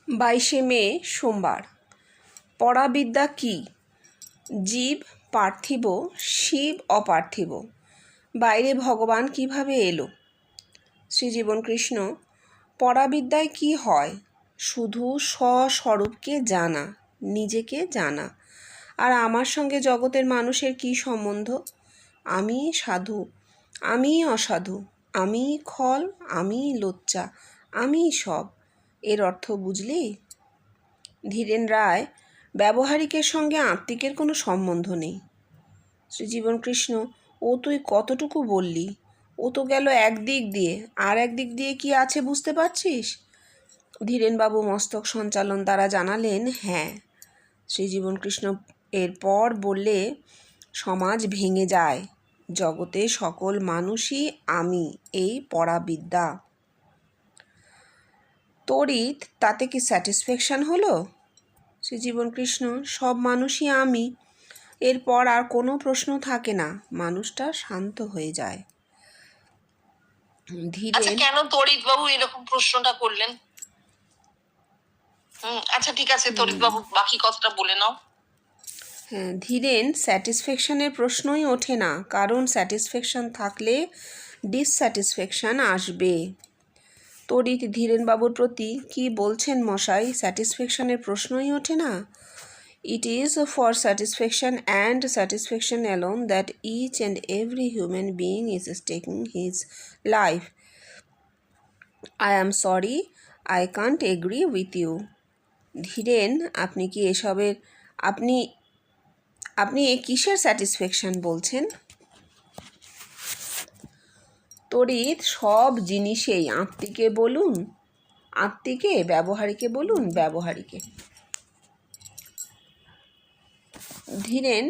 22শে মে সোমবার। পরাবিদ্যা কি? জীব পার্থিব, শিব অপার্থিব। বাইরে ভগবান কিভাবে এলো? শ্রীজীবন কৃষ্ণ: পরাবিদ্যায় কি হয়? শুধু স্বস্বরূপকে জানা, নিজেকে জানা। আর আমার সঙ্গে জগতের মানুষের কি সম্বন্ধ? আমি সাধু, আমি অসাধু, আমি খল, আমি লোচ্চা, আমি সব। এর অর্থ বুঝলি? ধীরেন রায়: ব্যবহারিকের সঙ্গে আত্মিকের কোনো সম্বন্ধ নেই। শ্রীজীবন কৃষ্ণ: ও তুই কতটুকু বললি? ও তো গেল একদিক দিয়ে, আর একদিক দিয়ে কি আছে বুঝতে পারছিস? ধীরেনবাবু মস্তক সঞ্চালন দ্বারা জানালেন, হ্যাঁ। শ্রীজীবন কৃষ্ণ এরপর বললে, সমাজ ভেঙে যায়, জগতে সকল মানুষই আমি, এই পরাবিদ্যা। তড়িৎ তাতে কি স্যাটিসফ্যাকশন হলো? শ্রীজীবন কৃষ্ণ: সব মানুষই আমি, এরপর আর কোনো প্রশ্ন থাকে না, মানুষটা শান্ত হয়ে যায়। আচ্ছা, কেন তড়িৎ বাবু এরকম প্রশ্নটা করলেন? আচ্ছা ঠিক আছে, তড়িৎ বাবু বাকি কথাটা বলে নাও। হ্যাঁ, ধীরেন স্যাটিসফ্যাকশনের প্রশ্নই ওঠে না, কারণ স্যাটিসফ্যাকশন থাকলে ডিসস্যাটিসফ্যাকশন আসবে। তড়িৎ ধীরেনবাবুর প্রতি কি বলছেন মশাই? স্যাটিসফ্যাকশনের প্রশ্নই ওঠে না। It is for satisfaction and satisfaction alone that each and every human being is taking his life. I am sorry, I can't agree with you. Dhiren, আপনি কি এসবের আপনি আপনি এ কিসের স্যাটিসফ্যাকশন বলছেন? তড়িৎ সব জিনিসেই, আত্মিকে বলুন আত্মিকে, ব্যবহারিকে বলুন ব্যবহারিকে। ধীরেন: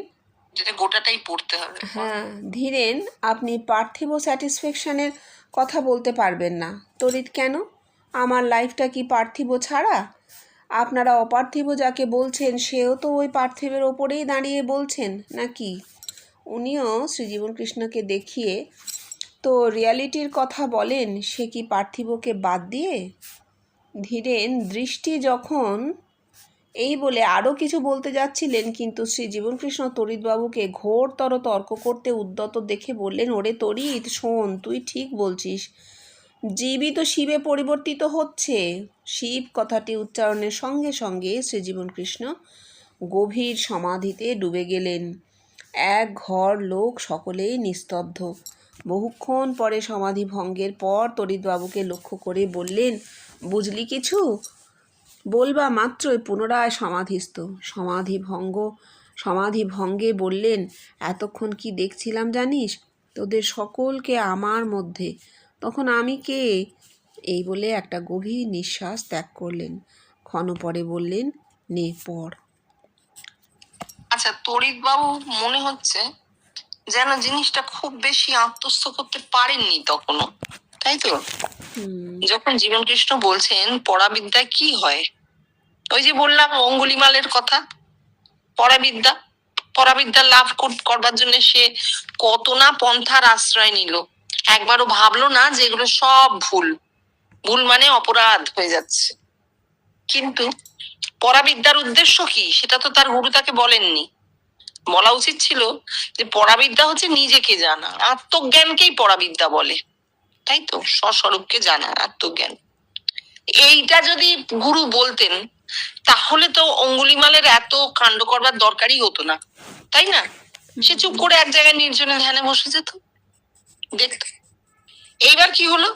যেটা গোটাটাই পড়তে হবে। হ্যাঁ। ধীরেন, আপনি পার্থিব স্যাটিসফ্যাকশনের কথা বলতে পারবেন না। তড়িৎ: কেন? আমার লাইফটা কি পার্থিব ছাড়া? আপনারা অপার্থিব যাকে বলছেন সেও তো ওই পার্থিবের ওপরেই দাঁড়িয়ে বলছেন নাকি? উনিও শ্রীজীবন কৃষ্ণকে দেখিয়ে তো রিয়ালিটির কথা বলেন, সে কি পার্থিবকে বাদ দিয়ে? ধীরেন দৃষ্টি যখন এই বলে আরও কিছু বলতে যাচ্ছিলেন, কিন্তু শ্রীজীবনকৃষ্ণ তড়িৎবাবুকে ঘোরতর তর্ক করতে উদ্যত দেখে বললেন, ওরে তড়িৎ, শোন, তুই ঠিক বলছিস, জীবই তো শিবে পরিবর্তিত হচ্ছে। শিব কথাটি উচ্চারণের সঙ্গে সঙ্গে শ্রীজীবনকৃষ্ণ গভীর সমাধিতে ডুবে গেলেন। এক ঘর লোক সকলেই নিস্তব্ধ। বহুক্ষণ পরে সমাধি ভঙ্গের পর তড়িৎবাবুকে লক্ষ্য করে বললেন, বুঝলি কিছু? বলবা মাত্রই পুনরায় সমাধিস্থ। সমাধি ভঙ্গে বললেন, এতক্ষণ কি দেখছিলাম জানিস? তোদের সকলকে আমার মধ্যে। তখন আমি কে? এই বলে একটা গভীর নিঃশ্বাস ত্যাগ করলেন। ক্ষণ পরে বললেন, নে পড়। আচ্ছা, তড়িৎ বাবু মনে হচ্ছে যেন জিনিসটা খুব বেশি আত্মস্থ করতে পারেননি তখনও, তাই তো? যখন জীবনকৃষ্ণ বলছেন পরাবিদ্যায় কি হয়, ওই যে বললাম অঙ্গুলিমালের কথা, পরাবিদ্যা লাভ করবার জন্য সে কত না পন্থার আশ্রয় নিল। একবারও ভাবলো না যে এগুলো সব ভুল মানে অপরাধ হয়ে যাচ্ছে। কিন্তু পরাবিদ্যার উদ্দেশ্য কি সেটা তো তার গুরু তাকে বলেননি। বলা উচিত ছিল যে পরাবিদ্যা হচ্ছে নিজেকে জানা, আত্মজ্ঞানকেই পরাবিদ্যা বলে, তাই তো? স্বস্বরূপকে জানা, আত্মজ্ঞান। এইটা যদি গুরু বলতেন তাহলে তো অঙ্গুলিমালের এত কাণ্ড করবার দরকারই হতো না, তাই না? সে চুপ করে এক জায়গায় নির্জনে ধ্যানে বসে যেত, দেখত। এইবার কি হলো?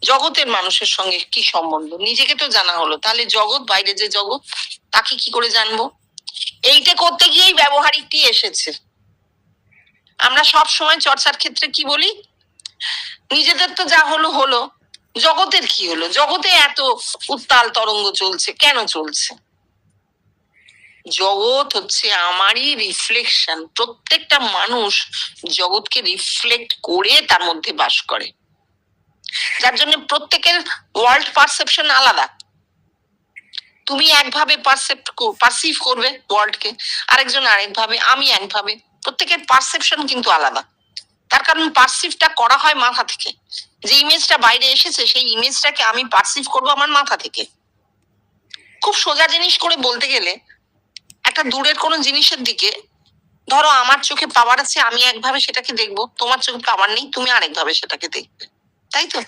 জগতের মানুষের সঙ্গে কি সম্বন্ধ? নিজেকে তো জানা হলো, তাহলে জগৎ, বাইরে যে জগৎ, তাকে কি করে জানবো? এইটা করতে গিয়েই ব্যবহারিকটি এসেছে। আমরা সব সময় চর্চার ক্ষেত্রে কি বলি? নিজেদের তো যা হলো হলো, জগতের কি হলো? জগতে এত উত্তাল তরঙ্গ চলছে, কেন চলছে? জগৎ হচ্ছে আমারই রিফ্লেকশন। প্রত্যেকটা মানুষ জগৎকে রিফ্লেক্ট করে তার মধ্যে বাস করে, যার জন্য প্রত্যেকের ওয়ার্ল্ড পারসেপশন আলাদা। তুমি একভাবে পারসিভ করবে ওয়ার্ল্ডকে, আরেকজন আরেকভাবে, আমি একভাবে। প্রত্যেকের পারসেপশন কিন্তু আলাদা। তার কারণ পারসিভটা করা হয় মাথা থেকে। যে ইমেজটা বাইরে এসেছে সেই ইমেজটাকে আমি পারসিভ করবো আমার মাথা থেকে। খুব সোজা জিনিস করে বলতে গেলে, একটা দূরের কোনো জিনিসের দিকে, ধরো আমার চোখে পাওয়ার আছে, আমি একভাবে সেটাকে দেখবো, তোমার চোখে পাওয়ার নেই, তুমি আরেকভাবে সেটাকে দেখবে, তাই তো?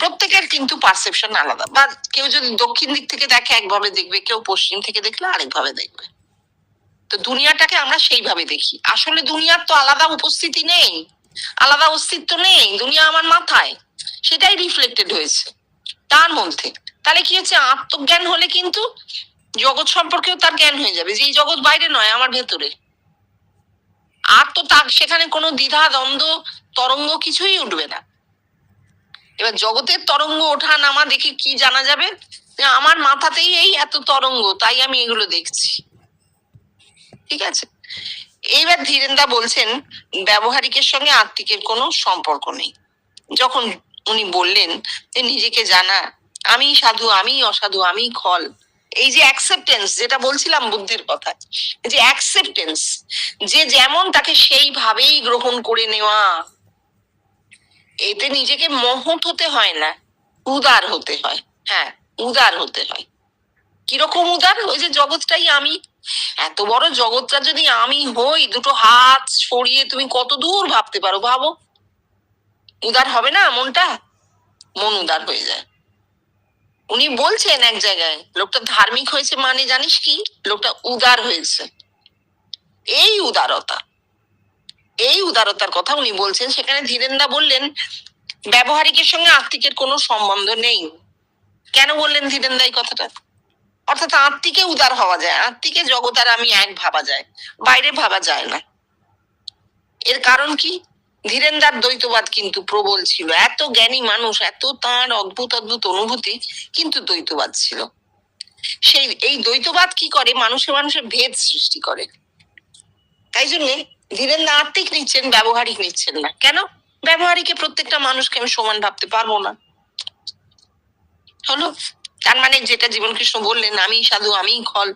প্রত্যেকের কিন্তু পারসেপশন আলাদা। বা কেউ যদি দক্ষিণ দিক থেকে দেখে একভাবে দেখবে, কেউ পশ্চিম থেকে দেখলে আরেকভাবে দেখবে। তো দুনিয়াটাকে আমরা সেইভাবে দেখি। আসলে দুনিয়ার তো আলাদা উপস্থিতি নেই, আলাদা অস্তিত্ব নেই, দুনিয়া আমার মাথায়, সেটাই রিফ্লেক্টেড হয়েছে তার মধ্যে। তাহলে কি হচ্ছে, আত্মজ্ঞান হলে কিন্তু জগৎ সম্পর্কেও তার জ্ঞান হয়ে যাবে, যে এই জগৎ বাইরে নয়, আমার ভেতরে। আর তো তার সেখানে কোনো দ্বিধা দ্বন্দ্ব তরঙ্গ কিছুই উঠবে না। এবার জগতের তরঙ্গ ওঠা নামা দেখে কি জানা যাবে, যে আমার মাথাতেই এই এত তরঙ্গ, তাই আমি এগুলো দেখছি। ঠিক আছে, এইবার ধীরেনদা বলছেন ব্যবহারিকের সঙ্গে আত্মিকের কোনো সম্পর্ক নেই। যখন উনি বললেন যে নিজেকে জানা, আমি সাধু, আমি অসাধু, আমি খল, এই যে অ্যাকসেপ্টেন্স, যেটা বলছিলাম বুদ্ধের কথা, যে অ্যাকসেপ্টেন্স, যে যেমন তাকে সেইভাবেই গ্রহণ করে নেওয়া, এতে নিজেকে মহৎ হতে হয় না, উদার হতে হয়। হ্যাঁ, উদার হতে হয়। কিরকম উদার? ওই যে জগৎটাই আমি, এত বড় জগৎটা যদি আমি হই, দুটো হাত সরিয়ে তুমি কত দূর ভাবতে পারো, ভাবো। উদার হবে না মনটা? মন উদার হয়ে যায়। উনি বলছেন এক জায়গায়, লোকটা ধার্মিক হয়েছে মানে জানিস কি, লোকটা উদার হয়েছে। এই উদারতা, এই উদারতার কথা উনি বলছেন। সেখানে ধীরেনদা বললেন ব্যবহারিকের সঙ্গে আত্মিকের কোনো সম্বন্ধ নেই। কেন বললেন ধীরেনদা এই কথাটা? অর্থাৎ আত্মিকে উদার হওয়া যায়, আত্মিকে জগৎ আর আমি এক ভাবা যায়, বাইরে ভাবা যায় না। এর কারণ কি? ধীরেনদার দ্বৈতবাদ কিন্তু প্রবল ছিল। এত জ্ঞানী মানুষ, এত তার অদ্ভুত অদ্ভুত অনুভূতি, কিন্তু দ্বৈতবাদ ছিল। সেই এই দ্বৈতবাদ কি করে, মানুষে মানুষে ভেদ সৃষ্টি করে। তাই জন্য ধীরেনদা আত্মিক নিচ্ছেন, ব্যবহারিক নিচ্ছেন না। কেন? ব্যবহারিকে প্রত্যেকটা মানুষকে আমি সমান ভাবতে পারবো না। হলো, তার মানে যেটা জীবনকৃষ্ণ বললেন, আমি সাধু, আমি খল,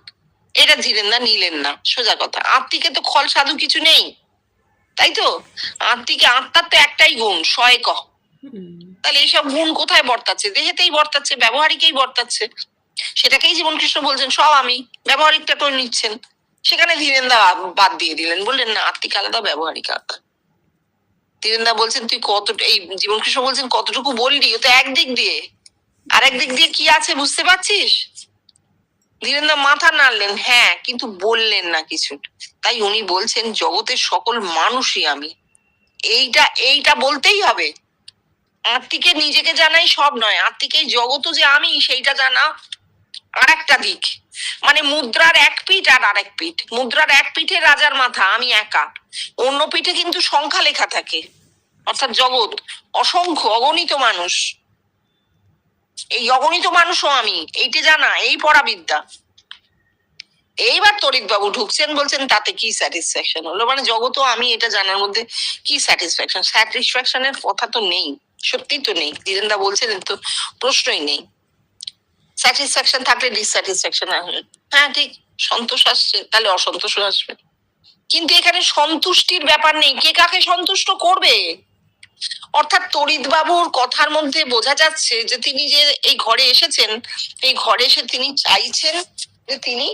এটা ধীরেনদা নিলেন না। সোজা কথা, আত্মিকে তো খল সাধু কিছু নেই, তাই তো? আত্মিকে, আত্মার তো একটাই গুণ, সয় ক। তাহলে এইসব গুণ কোথায় বর্তাচ্ছে? দেহেতেই বর্তাচ্ছে, ব্যবহারিকেই বর্তাচ্ছে। সেটাকেই জীবনকৃষ্ণ বলছেন সব আমি, ব্যবহারিকটা করে নিচ্ছেন। সেখানে ধীরেনদা বাদ দিয়ে দিলেন, বললেন না, আত্মিক আলাদা, ব্যবহারিক আলাদা। ধীরেনদা বলছেন তুই কতটা, এই জীবনকৃষ্ণ বলছেন কতটুকু বললি, ও তো একদিক দিয়ে, আর একদিক দিয়ে কি আছে বুঝতে পারছিস? ধীরেনদা মাথা নাড়লেন, হ্যাঁ, কিন্তু বললেন না কিছু। তাই উনি বলছেন জগতের সকল মানুষই আমি, এইটা এইটা বলতেই হবে। আত্মিকে নিজেকে জানাই সব নয়, আত্মিকে জগৎও যে আমি সেইটা জানা আর একটা দিক। মানে মুদ্রার এক পিঠ আর আরেক পিঠ। মুদ্রার এক পিঠে রাজার মাথা, আমি একা, অন্য পিঠে কিন্তু সংখ্যা লেখা থাকে, অর্থাৎ জগৎ, অসংখ্য অগণিত মানুষ। এই অগণিত মানুষও আমি, এইটা জানা, এই পড়াবিদ্যা। এইবার তরিৎ বাবু ঢুকছেন, বলছেন তাতে কি স্যাটিসফ্যাকশন হলো? মানে জগৎও আমি এটা জানার মধ্যে কি স্যাটিসফ্যাকশন? স্যাটিসফ্যাকশনের কথা তো নেই, সত্যি তো নেই। ধীরেনদা বলছেন তো প্রশ্নই নেই। স্যাটিসফ্যাকশন থাকলে ডিসস্যাটিসফ্যাকশন আসবে। হ্যাঁ ঠিক, সন্তোষ আসছে, তাহলে অসন্তোষ আসবে। কিন্তু এখানে সন্তুষ্টির ব্যাপার নেই, কে কাকে সন্তুষ্ট করবে। অর্থাৎ তরিৎ বাবুর কথার মধ্যে বোঝা যাচ্ছে যে তিনি যে এই ঘরে এসেছেন, এই ঘরে এসে তিনি চাইছেন যে তিনি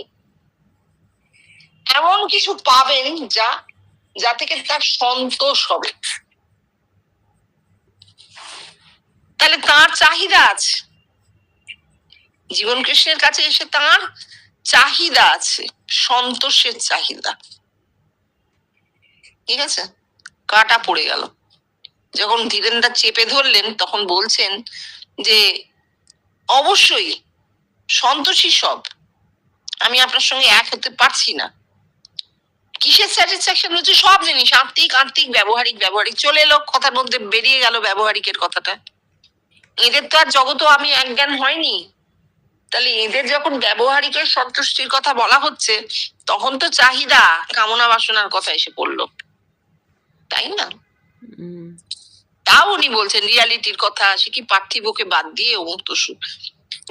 এমন কিছু পাবেন যা থেকে তার সন্তোষ হবে। তাহলে তার চাহিদা আছে, জীবন কৃষ্ণের কাছে এসে তার চাহিদা আছে, সন্তোষের চাহিদা। ঠিক আছে, কাটা পড়ে গেল। যখন ধীরেনদা চেপে ধরলেন, তখন বলছেন যে অবশ্যই সন্তোষী সব, আমি আপনার সঙ্গে এক হতে পারছি না। কিসের স্যাটিসফ্যাকশন? হচ্ছে সব জিনিস, আত্মিক আত্মিক, ব্যবহারিক ব্যবহারিক। চলে এলো, কথার মধ্যে বেরিয়ে গেল ব্যবহারিকের কথাটা। এদের তো আর জগতও আমি একজ্ঞান হয়নি। তাহলে এদের যখন ব্যবহারিকের সন্তুষ্টির কথা বলা হচ্ছে, তখন তো চাহিদা, কামনা বাসনার কথা এসে পড়লো, তাই না? তাও উনি বলছেন রিয়ালিটির কথা, সে কি পার্থিবকে বাদ দিয়ে অমুক তসু।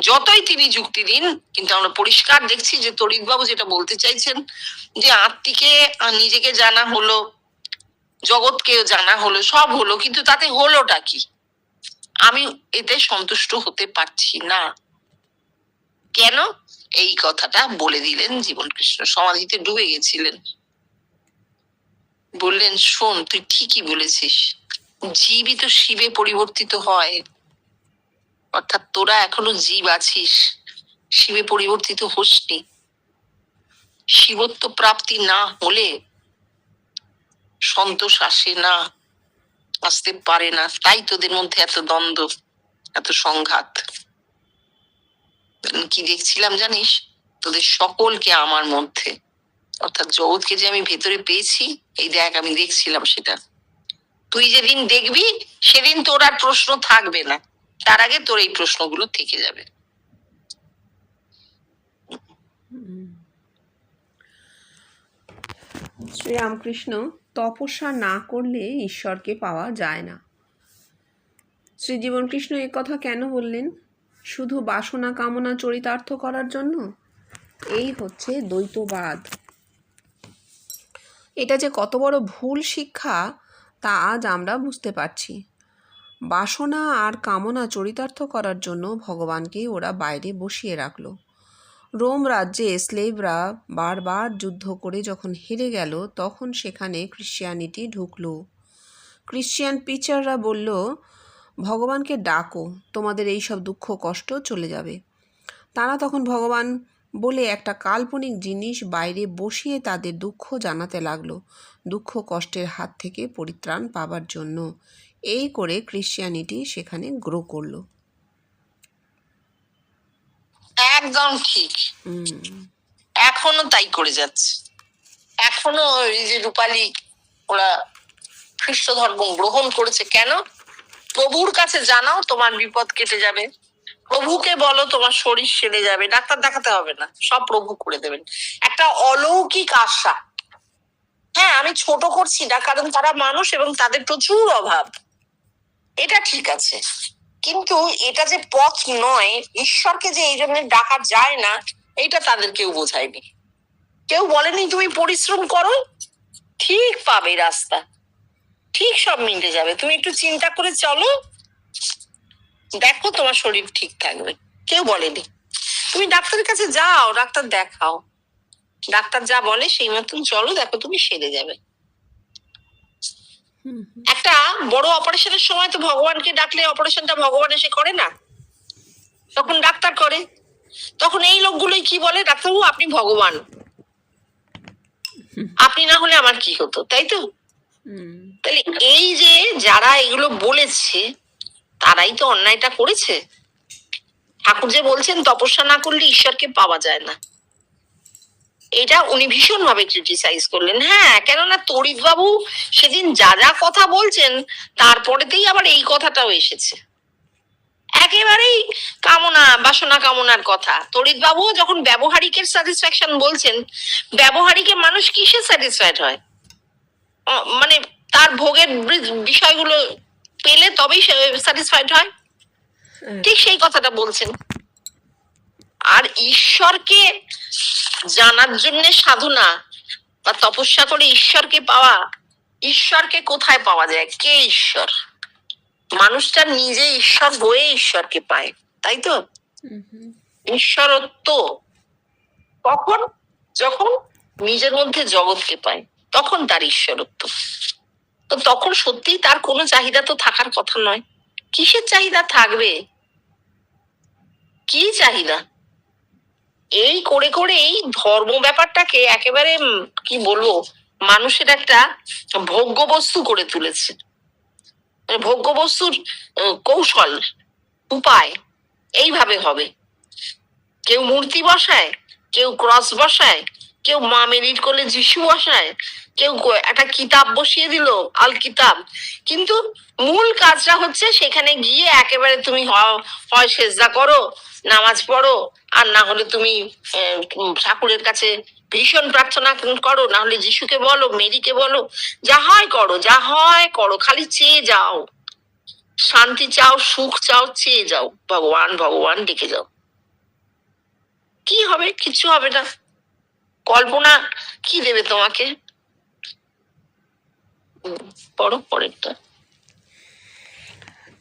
যতই তিনি যুক্তি দিন, কিন্তু আমরা পরিষ্কার দেখছি যে তরিৎ বাবু যেটা বলতে চাইছেন, যে আত্মিকে নিজেকে জানা হলো, জগৎকে জানা হলো, সব হলো, কিন্তু তাতে হলোটা কি? আমি এতে সন্তুষ্ট হতে পারছি না। কেন? এই কথাটা বলে দিলেন জীবনকৃষ্ণ। সমাধিতে ডুবে গেছিলেন। বললেন, শোন, তুই ঠিকই বলেছিস, জীবই তো শিবে পরিবর্তিত হয়। অর্থাৎ তোরা এখনো জীব আছিস, শিবে পরিবর্তিত হোসনি। শিবত্ব প্রাপ্তি না হলে সন্তোষ আসে না, আসতে পারে না। তাই তোদের মধ্যে এত দ্বন্দ্ব, এত সংঘাত। কি দেখছিলাম জানিস? তোদের সকলকে আমার মধ্যে, অর্থাৎ জগৎকে যে আমি ভেতরে পেয়েছি, এই দেখ আমি দেখছিলাম সেটা। তুই যেদিন দেখবি সেদিন তোর আর প্রশ্ন থাকবে না, তার আগে তোর এই প্রশ্নগুলো থেকে যাবে। শ্রীরামকৃষ্ণ, তপস্যা না করলে ঈশ্বরকে পাওয়া যায় না। শ্রী জীবনকৃষ্ণ এ কথা কেন বললেন? শুধু বাসনা কামনা চরিতার্থ করার জন্য? এই হচ্ছে দ্বৈতবাদ। এটা যে কত বড় ভুল শিক্ষা তা আজ আমরা বুঝতে পারছি। বাসনা আর কামনা চরিতার্থ করার জন্য ভগবানকে ওরা বাইরে বসিয়ে রাখল। রোম রাজ্যে স্লেভরা বারবার যুদ্ধ করে যখন হেরে গেল, তখন সেখানে ক্রিশ্চিয়ানিটি ঢুকলো। ক্রিশ্চিয়ান পিচাররা বলল, ভগবানকে ডাকো, তোমাদের এই সব দুঃখ কষ্ট চলে যাবে। তারা তখন ভগবান বলে একটা কাল্পনিক জিনিস বাইরে বসিয়ে তাদের দুঃখ জানাতে লাগলো, দুঃখ কষ্টের হাত থেকে পরিত্রাণ পাবার জন্য। এই করে ক্রিশ্চিয়ানিটি সেখানে গ্রো করলো। একদম ঠিক। এখনো তাই করে যাচ্ছে। এখনো এই যে রূপালী ওরা খ্রিস্ট ধর্ম গ্রহণ করেছে। কেন? প্রভুর কাছে জানাও, তোমার বিপদ কেটে যাবে। প্রভুকে বলো, তোমার শরীর সেরে যাবে, ডাক্তার দেখাতে হবে না, সব প্রভু করে দেবেন। একটা অলৌকিক আশা। হ্যাঁ, আমি ছোট করছি না, কারণ তারা মানুষ এবং তাদের প্রচুর অভাব, এটা ঠিক আছে। কিন্তু এটা যে পথ নয়, ঈশ্বরকে যে এই জন্য ডাকা যায় না, এটা তাদের কেউ বোঝায়নি। কেউ বলেনি তুমি পরিশ্রম করো, ঠিক পাবে রাস্তা, ঠিক সব মিটে যাবে, তুমি একটু চিন্তা করে চলো, দেখো তোমার শরীর ঠিক থাকবে। কেউ বলেনি। তুমি ডাক্তারের কাছে যাও, ডাক্তার দেখাও, ডাক্তার যা বলে সেই মতন চলো, দেখো তুমি সেরে যাবে। একটা বড় অপারেশনের সময় তো ভগবানকে ডাকলে অপারেশনটা ভগবান এসে করে না, তখন ডাক্তার করে। তখন এই লোকগুলোই কি বলে, ডাক্তারবাবু আপনি ভগবান, আপনি না হলে আমার কি হতো, তাই তো? তাহলে এই যে যারা এগুলো বলেছে, তারাই তো অন্যায়টা করেছে। ঠাকুর যে বলছেন তপস্যা না করলে ঈশ্বরকে পাওয়া যায় না, এটা উনি ভীষণ ভাবে ক্রিটিসাইজ করলেন। হ্যাঁ, কেননা তড়িৎ বাবু সেদিন যা যা কথা বলছেন, তারপরেতেই আবার এই কথাটাও এসেছে, একেবারেই কামনা বাসনা কামনার কথা। তড়িৎ বাবু যখন ব্যবহারিকের স্যাটিসফ্যাকশন বলছেন, ব্যবহারিকে মানুষ কিসে স্যাটিসফাইড হয়? মানে তার ভোগের বিষয়গুলো পেলে তবেই স্যাটিসফাইড হয়, ঠিক সেই কথাটা বলছেন। আর ঈশ্বরকে জানার জন্য সাধনা বা তপস্যা করে ঈশ্বরকে পাওয়া, ঈশ্বরকে কোথায় পাওয়া যায়? কে ঈশ্বর? মানুষটা নিজে ঈশ্বর হয়ে ঈশ্বরকে পায়, তাই তো? ঈশ্বরত্ব কখন? যখন নিজের মধ্যে জগৎকে পায়, তখন তার ঈশ্বরত্ব। তো তখন সত্যিই তার কোনো চাহিদা তো থাকার কথা নয়। কিসের চাহিদা থাকবে? কি চাহিদা? এই করে করে এই ধর্ম ব্যাপারটাকে একেবারে কি বলবো, মানুষের একটা ভোগ্য বস্তু করে তুলেছে। ভোগ্য বস্তুর কৌশল উপায় এইভাবে হবে। কেউ মূর্তি বসায়, কেউ ক্রস বসায়, কেউ মা মেরির কোলে যিশু বসায়, কেউ একটা কিতাব বসিয়ে দিল, আল কিতাব। কিন্তু মূল কাজটা হচ্ছে সেখানে গিয়ে একেবারে তুমি হয় সেজদা করো, নামাজ পড়ো, আর না হলে তুমি ঠাকুরের কাছে ভীষণ প্রার্থনা করো, না হলে যিশুকে বলো, মেরিকে বলো, যা হয় করো, যা হয় করো, খালি চেয়ে যাও, শান্তি চাও, সুখ চাও, চেয়ে যাও, ভগবান ভগবান ডেকে যাও। কি হবে? কিছু হবে না। কল্পনা কি দেবে তোমাকে? পড়ো পরেরটা।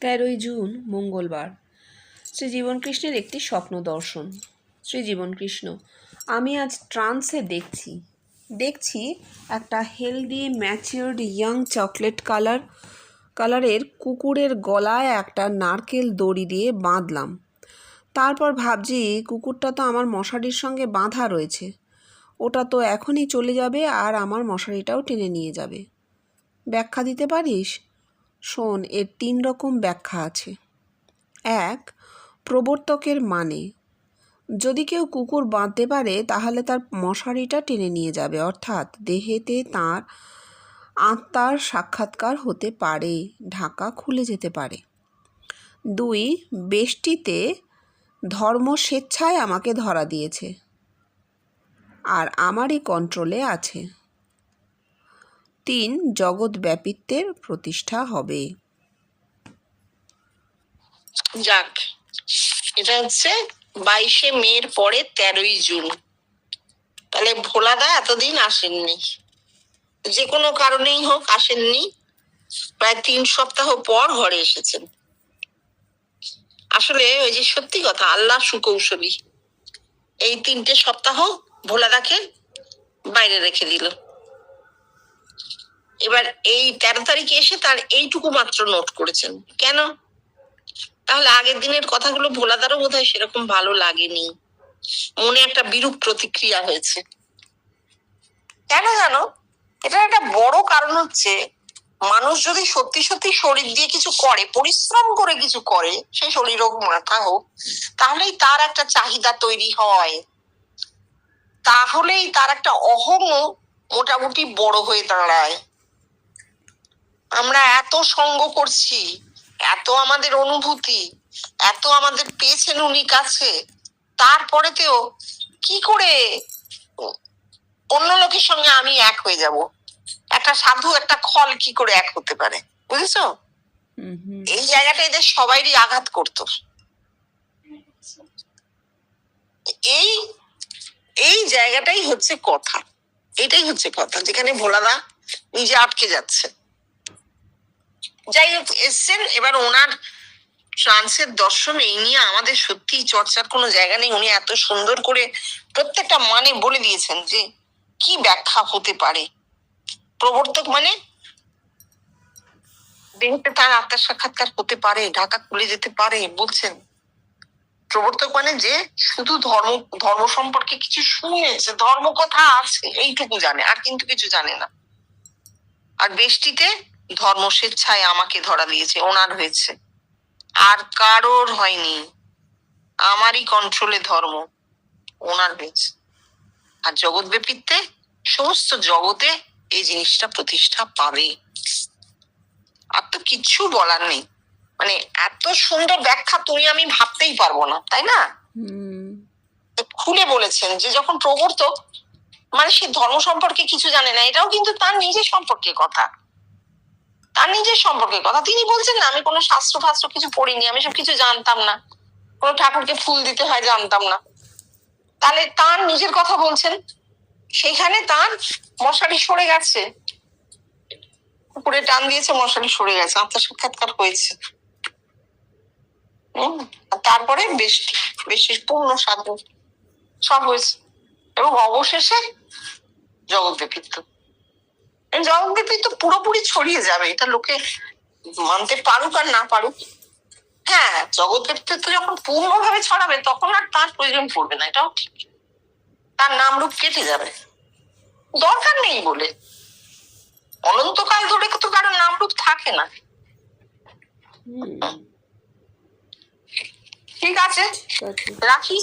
13ই জুন মঙ্গলবার। শ্রী জীবনকৃষ্ণের একটি স্বপ্ন দর্শন। শ্রীজীবন কৃষ্ণ, আমি আজ ট্রান্সে দেখছি একটা হেলদি ম্যাচিওরড ইয়াং চকলেট কালারের কুকুরের গলায় একটা নারকেল দড়ি দিয়ে বাঁধলাম। তারপর ভাবছি কুকুরটা তো আমার মশারির সঙ্গে বাঁধা রয়েছে, ওটা তো এখনই চলে যাবে আর আমার মশারিটাও টেনে নিয়ে যাবে। ব্যাখ্যা দিতে পারিস? শোন, এর 3 রকম ব্যাখ্যা আছে। 1, প্রবর্তকের মানে, যদি কেউ কুকুর বাঁধতে পারে তাহলে তার মশারিটা টেনে নিয়ে যাবে, অর্থাৎ দেহেতে তার আত্মার সাক্ষাৎকার হতে পারে, ঢাকা খুলে যেতে পারে। 2, বেষ্টিতে ধর্ম স্বেচ্ছায় আমাকে ধরা দিয়েছে আর আমারই কন্ট্রোলে আছে। 3, জগৎ ব্যাপিত্বের প্রতিষ্ঠা হবে। যাক, এটা হচ্ছে 22শে মের পরে 13ই জুন। তাহলে ভোলাদা এতদিন আসেননি, যে কোনো কারণেই হোক আসেননি। প্রায় 3 সপ্তাহ পর ঘরে এসেছেন। আসলে ওই যে সত্যি কথা, আল্লাহ সুকৌশলী, এই 3টে সপ্তাহ ভোলাদাকে বাইরে রেখে দিল। এবার এই 13 তারিখে এসে তার এইটুকু মাত্র নোট করেছেন। কেন? তাহলে আগের দিনের কথাগুলো ভোলাদারও বোধহয় সেরকম ভালো লাগেনি, মনে একটা বিরূপ প্রতিক্রিয়া হয়েছে। কেন জানো? এটার একটা বড় কারণ হচ্ছে, মানুষ যদি সত্যি সত্যি শরীর দিয়ে কিছু করে, পরিশ্রম করে কিছু করে, সেই শরীর হোক মাথা হোক, তাহলেই তার একটা চাহিদা তৈরি হয়, তাহলেই তার একটা অহং মোটামুটি বড় হয়ে দাঁড়ায়। আমরা এত সঙ্গ করছি, এত আমাদের অনুভূতি, এত আমাদের পেয়েছেন উনি কাছে, তারপরেতেও কি করে অন্য লোকের সঙ্গে আমি এক হয়ে যাব? একটা সাধু একটা খল কি করে এক হতে পারে? বুঝেছো? এই জায়গাটা এদের সবাইরই আঘাত করতো। এই এই জায়গাটাই হচ্ছে কথা, এটাই হচ্ছে কথা, যেখানে ভোলাদা নিজে আটকে যাচ্ছে। যাই হোক, এসছেন, এবার ওনার ট্রান্সের দর্শন এই নিয়ে আমাদের সত্যি চর্চার কোনো জায়গা নেই। উনি এত সুন্দর করে প্রত্যেকটা মানে বলে দিয়েছেন যে কি ব্যাখ্যা হতে পারে। প্রবর্তক মানে দেহতে তার আত্মার সাক্ষাৎকার হতে পারে, ঢাকা খুলে যেতে পারে বলছেন। প্রবর্তক মানে যে শুধু ধর্ম সম্পর্কে কিছু শুনেছে, ধর্ম কথা আছে এইটুকু জানে, আর কিন্তু কিছু জানে না। আর বেষ্টিতে ধর্ম স্বেচ্ছায় আমাকে ধরা দিয়েছে, ওনার হয়েছে, আর কারোর হয়নি, আমারই কন্ট্রোলে ধর্ম, ওনার হয়েছে। আর জগৎ ব্যাপিত্বে সমস্ত জগতে এই জিনিসটা প্রতিষ্ঠা পাবে। আর তো কিচ্ছু বলার নেই। মানে এত সুন্দর ব্যাখ্যা তুমি আমি ভাবতেই পারবো না, তাই না? খুলে বলেছেন যে যখন প্রবর্তক মানে সে ধর্ম সম্পর্কে কিছু জানে না, এটাও কিন্তু তার নিজের সম্পর্কে কথা, তার নিজের সম্পর্কে কথা। তিনি বলছেন না, আমি কোনো শাস্ত্র ফাস্ত্র কিছু পড়িনি, আমি সব কিছু জানতাম না, কোনো ঠাকুরকে ফুল দিতে হয় জানতাম না। তাহলে তার নিজের কথা বলছেন, সেইখানে তার মশারি সরে গেছে, উপরে টান দিয়েছে, মশারি সরে গেছে, আত্মার সাক্ষাৎকার হয়েছে। তারপরে বেশি পূর্ণ সাধন সব হয়েছে, এবং অবশেষে জগৎ ব্যাপিত্ব। জগৎ ব্যাপিত্ব পুরোপুরি ছড়িয়ে যাবে, এটা লোকে মানতে পারুক আর না পারুক। হ্যাঁ, জগৎ ব্যাপিত্ব যখন পূর্ণভাবে ছড়াবে তখন আর তার প্রয়োজন পড়বে না, এটাও ঠিক। তার নাম রূপ কেটে যাবে, দরকার নেই বলে। অনন্তকাল ধরে তো কারোর নাম রূপ থাকে না। ঠিক আছে, রাখি।